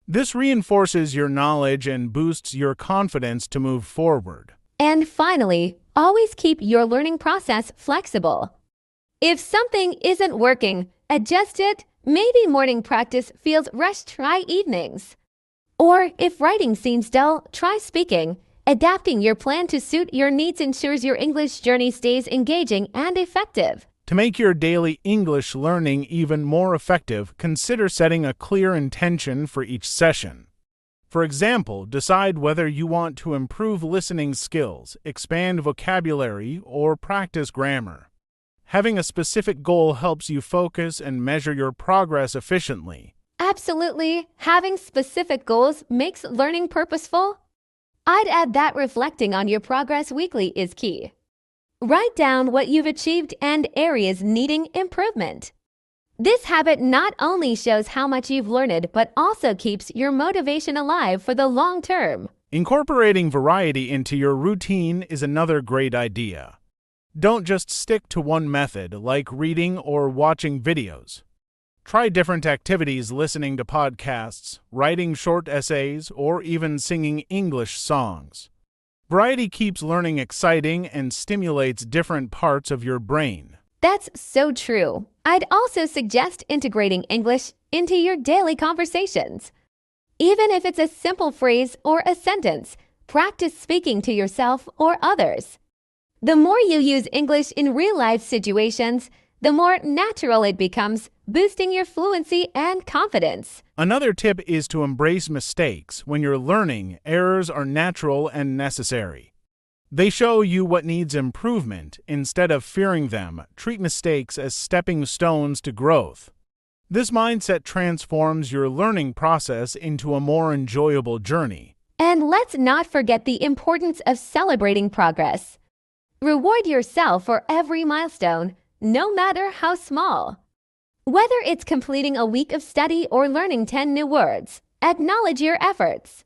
This reinforces your knowledge and boosts your confidence to move forward. And finally, always keep your learning process flexible. If something isn't working, adjust it. Maybe morning practice feels rushed, try evenings. Or if writing seems dull, try speaking. Adapting your plan to suit your needs ensures your English journey stays engaging and effective. To make your daily English learning even more effective, consider setting a clear intention for each session. For example, decide whether you want to improve listening skills, expand vocabulary, or practice grammar. Having a specific goal helps you focus and measure your progress efficiently. Absolutely. Having specific goals makes learning purposeful. I'd add that reflecting on your progress weekly is key. Write down what you've achieved and areas needing improvement. This habit not only shows how much you've learned, but also keeps your motivation alive for the long term. Incorporating variety into your routine is another great idea. Don't just stick to one method, like reading or watching videos. Try different activities, listening to podcasts, writing short essays, or even singing English songs. Variety keeps learning exciting and stimulates different parts of your brain. That's so true. I'd also suggest integrating English into your daily conversations. Even if it's a simple phrase or a sentence, practice speaking to yourself or others. The more you use English in real-life situations, the more natural it becomes, boosting your fluency and confidence. Another tip is to embrace mistakes. When you're learning, errors are natural and necessary. They show you what needs improvement. Instead of fearing them, treat mistakes as stepping stones to growth. This mindset transforms your learning process into a more enjoyable journey. And let's not forget the importance of celebrating progress. Reward yourself for every milestone, no matter how small. Whether it's completing a week of study or learning 10 new words, acknowledge your efforts.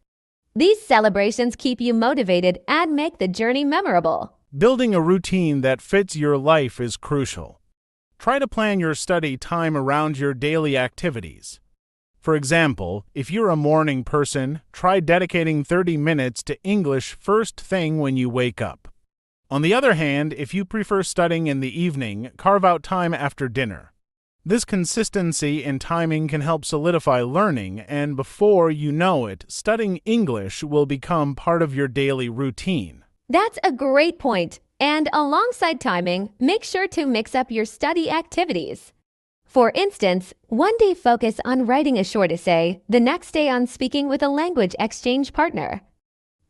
These celebrations keep you motivated and make the journey memorable. Building a routine that fits your life is crucial. Try to plan your study time around your daily activities. For example, if you're a morning person, try dedicating 30 minutes to English first thing when you wake up. On the other hand, if you prefer studying in the evening, carve out time after dinner. This consistency in timing can help solidify learning, and before you know it, studying English will become part of your daily routine. That's a great point. And alongside timing, make sure to mix up your study activities. For instance, one day focus on writing a short essay, the next day on speaking with a language exchange partner.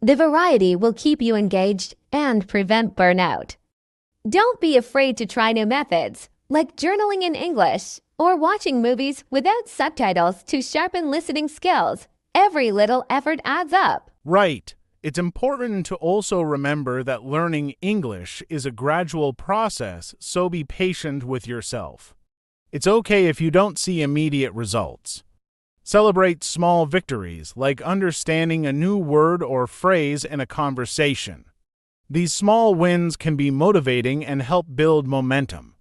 The variety will keep you engaged and prevent burnout. Don't be afraid to try new methods, like journaling in English or watching movies without subtitles to sharpen listening skills. Every little effort adds up. Right. It's important to also remember that learning English is a gradual process, so be patient with yourself. It's okay if you don't see immediate results. Celebrate small victories, like understanding a new word or phrase in a conversation. These small wins can be motivating and help build momentum.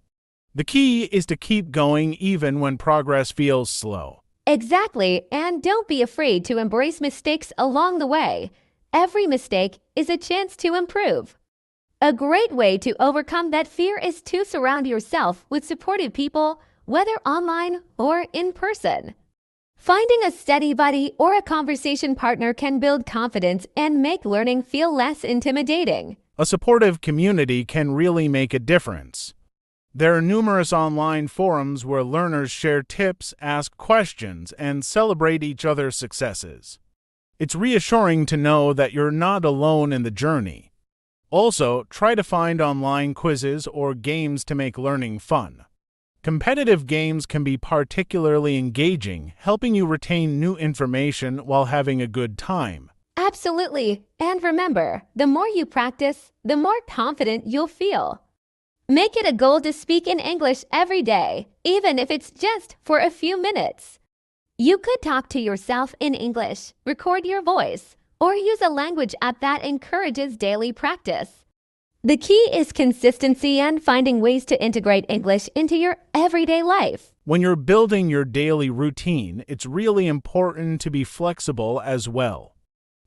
The key is to keep going even when progress feels slow. Exactly, and don't be afraid to embrace mistakes along the way. Every mistake is a chance to improve. A great way to overcome that fear is to surround yourself with supportive people, whether online or in person. Finding a study buddy or a conversation partner can build confidence and make learning feel less intimidating. A supportive community can really make a difference. There are numerous online forums where learners share tips, ask questions, and celebrate each other's successes. It's reassuring to know that you're not alone in the journey. Also, try to find online quizzes or games to make learning fun. Competitive games can be particularly engaging, helping you retain new information while having a good time. Absolutely, and remember, the more you practice, the more confident you'll feel. Make it a goal to speak in English every day, even if it's just for a few minutes. You could talk to yourself in English, record your voice, or use a language app that encourages daily practice. The key is consistency and finding ways to integrate English into your everyday life. When you're building your daily routine, it's really important to be flexible as well.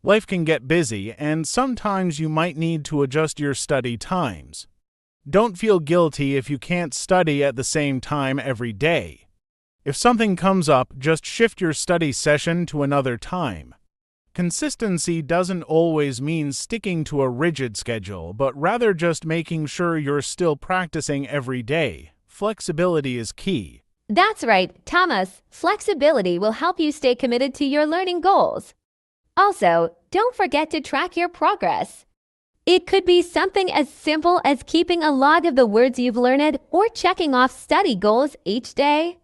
Life can get busy, and sometimes you might need to adjust your study times. Don't feel guilty if you can't study at the same time every day. If something comes up, just shift your study session to another time. Consistency doesn't always mean sticking to a rigid schedule, but rather just making sure you're still practicing every day. Flexibility is key. That's right, Thomas. Flexibility will help you stay committed to your learning goals. Also, don't forget to track your progress. It could be something as simple as keeping a log of the words you've learned or checking off study goals each day.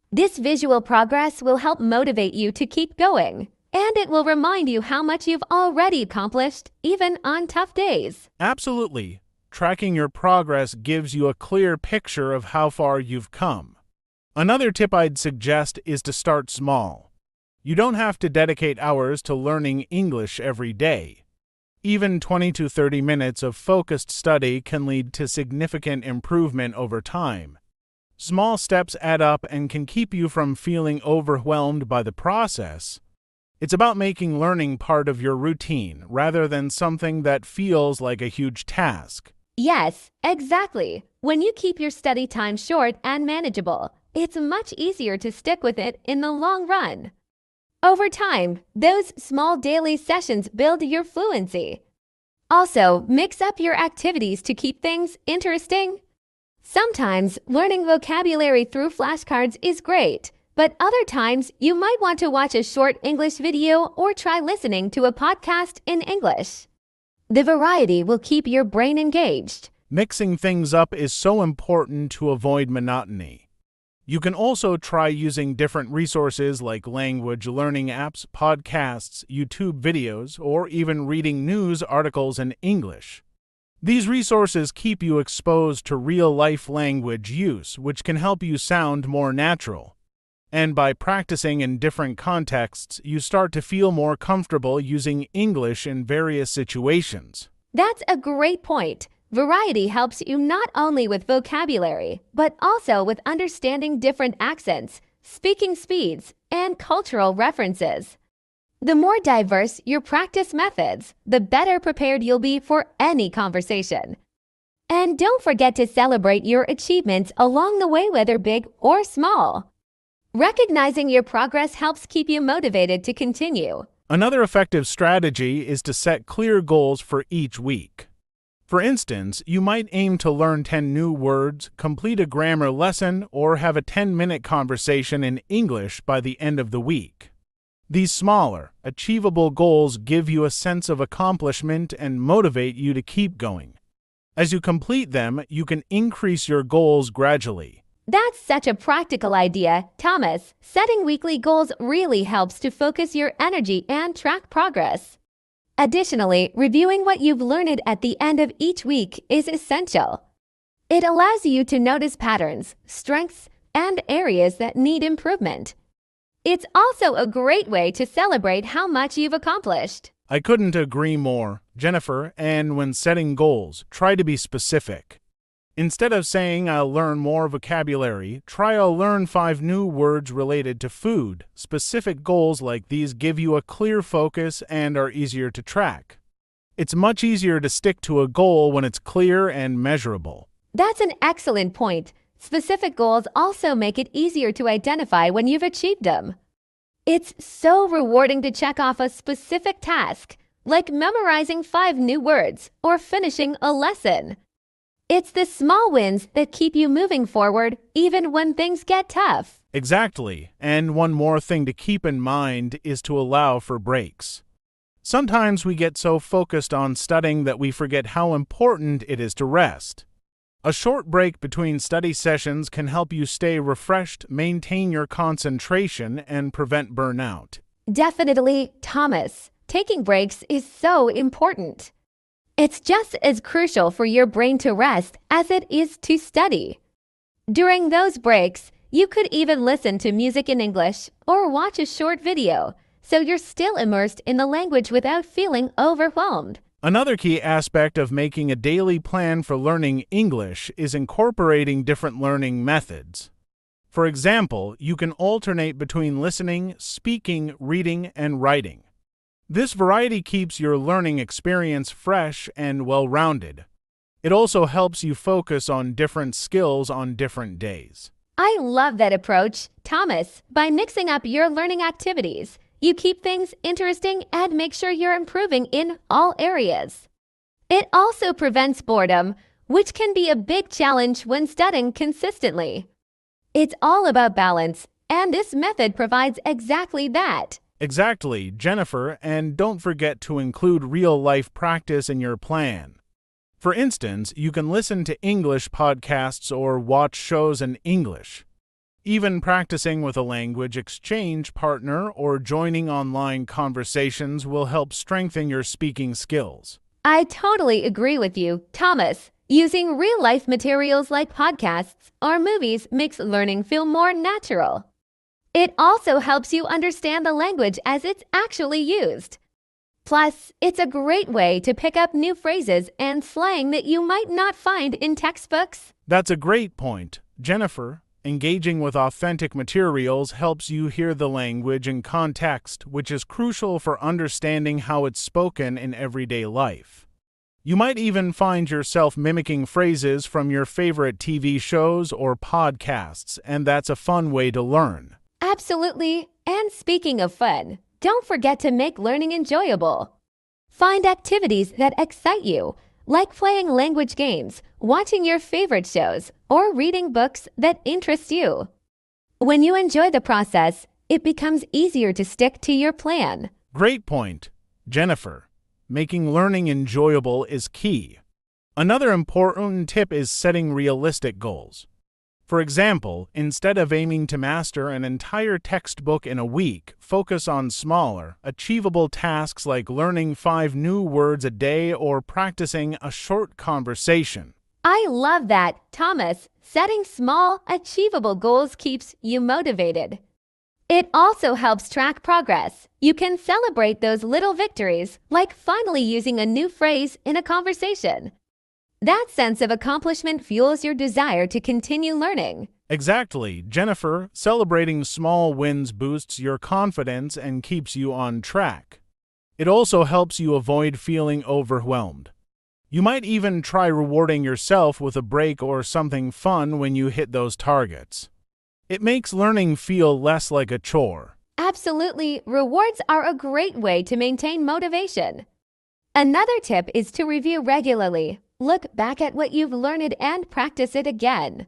This visual progress will help motivate you to keep going, and it will remind you how much you've already accomplished, even on tough days. Absolutely. Tracking your progress gives you a clear picture of how far you've come. Another tip I'd suggest is to start small. You don't have to dedicate hours to learning English every day. Even 20 to 30 minutes of focused study can lead to significant improvement over time. Small steps add up and can keep you from feeling overwhelmed by the process. It's about making learning part of your routine rather than something that feels like a huge task. Yes, exactly. When you keep your study time short and manageable, it's much easier to stick with it in the long run. Over time, those small daily sessions build your fluency. Also, mix up your activities to keep things interesting. Sometimes learning vocabulary through flashcards is great, but other times you might want to watch a short English video or try listening to a podcast in English. The variety will keep your brain engaged. Mixing things up is so important to avoid monotony. You can also try using different resources like language learning apps, podcasts, YouTube videos, or even reading news articles in English. These resources keep you exposed to real-life language use, which can help you sound more natural. And by practicing in different contexts, you start to feel more comfortable using English in various situations. That's a great point. Variety helps you not only with vocabulary, but also with understanding different accents, speaking speeds, and cultural references. The more diverse your practice methods, the better prepared you'll be for any conversation. And don't forget to celebrate your achievements along the way, whether big or small. Recognizing your progress helps keep you motivated to continue. Another effective strategy is to set clear goals for each week. For instance, you might aim to learn 10 new words, complete a grammar lesson, or have a 10-minute conversation in English by the end of the week. These smaller, achievable goals give you a sense of accomplishment and motivate you to keep going. As you complete them, you can increase your goals gradually. That's such a practical idea, Thomas. Setting weekly goals really helps to focus your energy and track progress. Additionally, reviewing what you've learned at the end of each week is essential. It allows you to notice patterns, strengths, and areas that need improvement. It's also a great way to celebrate how much you've accomplished. I couldn't agree more, Jennifer, and when setting goals, try to be specific. Instead of saying I'll learn more vocabulary, try I'll learn 5 new words related to food. Specific goals like these give you a clear focus and are easier to track. It's much easier to stick to a goal when it's clear and measurable. That's an excellent point. Specific goals also make it easier to identify when you've achieved them. It's so rewarding to check off a specific task, like memorizing 5 new words or finishing a lesson. It's the small wins that keep you moving forward even when things get tough. Exactly, and one more thing to keep in mind is to allow for breaks. Sometimes we get so focused on studying that we forget how important it is to rest. A short break between study sessions can help you stay refreshed, maintain your concentration, and prevent burnout. Definitely, Thomas. Taking breaks is so important. It's just as crucial for your brain to rest as it is to study. During those breaks, you could even listen to music in English or watch a short video, so you're still immersed in the language without feeling overwhelmed. Another key aspect of making a daily plan for learning English is incorporating different learning methods. For example, you can alternate between listening, speaking, reading, and writing. This variety keeps your learning experience fresh and well-rounded. It also helps you focus on different skills on different days. I love that approach, Thomas. By mixing up your learning activities, you keep things interesting and make sure you're improving in all areas. It also prevents boredom, which can be a big challenge when studying consistently. It's all about balance, and this method provides exactly that. Exactly, Jennifer, and don't forget to include real-life practice in your plan. For instance, you can listen to English podcasts or watch shows in English. Even practicing with a language exchange partner or joining online conversations will help strengthen your speaking skills. I totally agree with you, Thomas. Using real-life materials like podcasts or movies makes learning feel more natural. It also helps you understand the language as it's actually used. Plus, it's a great way to pick up new phrases and slang that you might not find in textbooks. That's a great point, Jennifer. Engaging with authentic materials helps you hear the language in context, which is crucial for understanding how it's spoken in everyday life. You might even find yourself mimicking phrases from your favorite TV shows or podcasts, and that's a fun way to learn. Absolutely. And speaking of fun, don't forget to make learning enjoyable. Find activities that excite you, like playing language games, watching your favorite shows, or reading books that interest you. When you enjoy the process, it becomes easier to stick to your plan. Great point, Jennifer. Making learning enjoyable is key. Another important tip is setting realistic goals. For example, instead of aiming to master an entire textbook in a week, focus on smaller, achievable tasks like learning 5 new words a day or practicing a short conversation. I love that, Thomas. Setting small, achievable goals keeps you motivated. It also helps track progress. You can celebrate those little victories, like finally using a new phrase in a conversation. That sense of accomplishment fuels your desire to continue learning. Exactly, Jennifer. Celebrating small wins boosts your confidence and keeps you on track. It also helps you avoid feeling overwhelmed. You might even try rewarding yourself with a break or something fun when you hit those targets. It makes learning feel less like a chore. Absolutely, rewards are a great way to maintain motivation. Another tip is to review regularly. Look back at what you've learned and practice it again.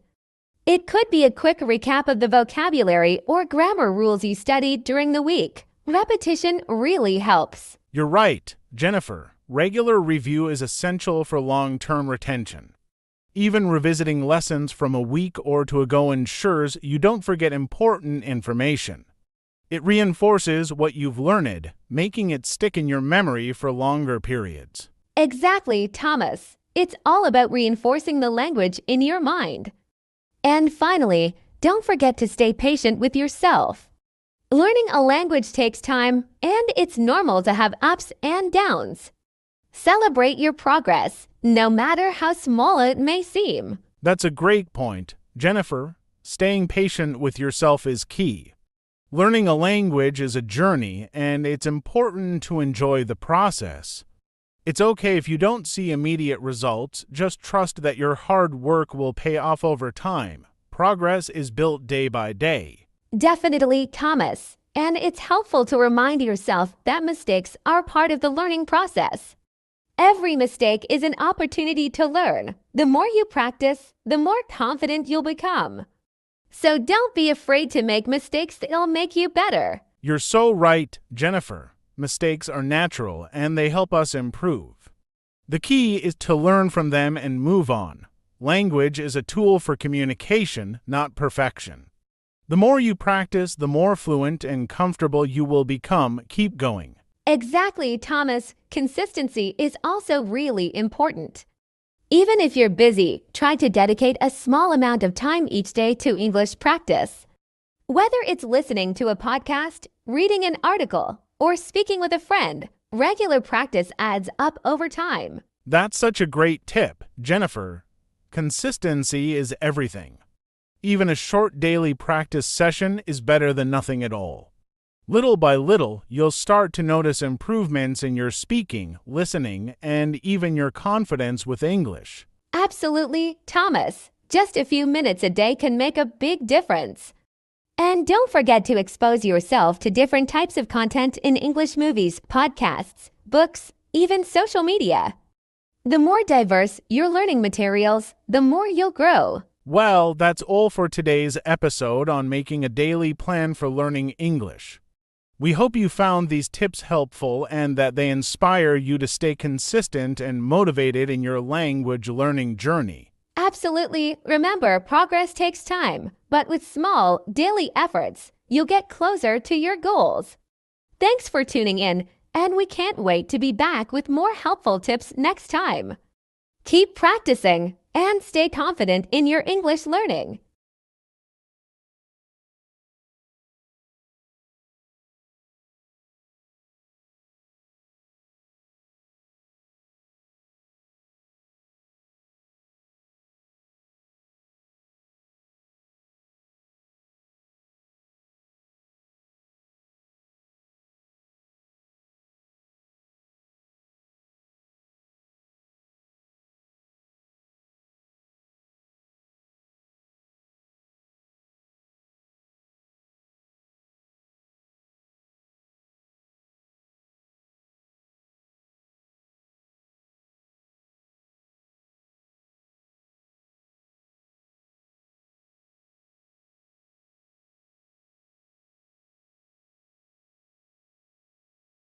It could be a quick recap of the vocabulary or grammar rules you studied during the week. Repetition really helps. You're right, Jennifer. Regular review is essential for long-term retention. Even revisiting lessons from a week or two ago ensures you don't forget important information. It reinforces what you've learned, making it stick in your memory for longer periods. Exactly, Thomas. It's all about reinforcing the language in your mind. And finally, don't forget to stay patient with yourself. Learning a language takes time, and it's normal to have ups and downs. Celebrate your progress, no matter how small it may seem. That's a great point, Jennifer. Staying patient with yourself is key. Learning a language is a journey, and it's important to enjoy the process. It's okay if you don't see immediate results, just trust that your hard work will pay off over time. Progress is built day by day. Definitely, Thomas. And it's helpful to remind yourself that mistakes are part of the learning process. Every mistake is an opportunity to learn. The more you practice, the more confident you'll become. So don't be afraid to make mistakes that'll make you better. You're so right, Jennifer. Mistakes are natural and they help us improve. The key is to learn from them and move on. Language is a tool for communication, not perfection. The more you practice, the more fluent and comfortable you will become. Keep going. Exactly, Thomas. Consistency is also really important. Even if you're busy, try to dedicate a small amount of time each day to English practice. Whether it's listening to a podcast, reading an article, or speaking with a friend, regular practice adds up over time. That's such a great tip, Jennifer. Consistency is everything. Even a short daily practice session is better than nothing at all. Little by little, you'll start to notice improvements in your speaking, listening, and even your confidence with English. Absolutely, Thomas. Just a few minutes a day can make a big difference. And don't forget to expose yourself to different types of content in English movies, podcasts, books, even social media. The more diverse your learning materials, the more you'll grow. Well, that's all for today's episode on making a daily plan for learning English. We hope you found these tips helpful and that they inspire you to stay consistent and motivated in your language learning journey. Absolutely. Remember, progress takes time, but with small, daily efforts, you'll get closer to your goals. Thanks for tuning in, and we can't wait to be back with more helpful tips next time. Keep practicing and stay confident in your English learning.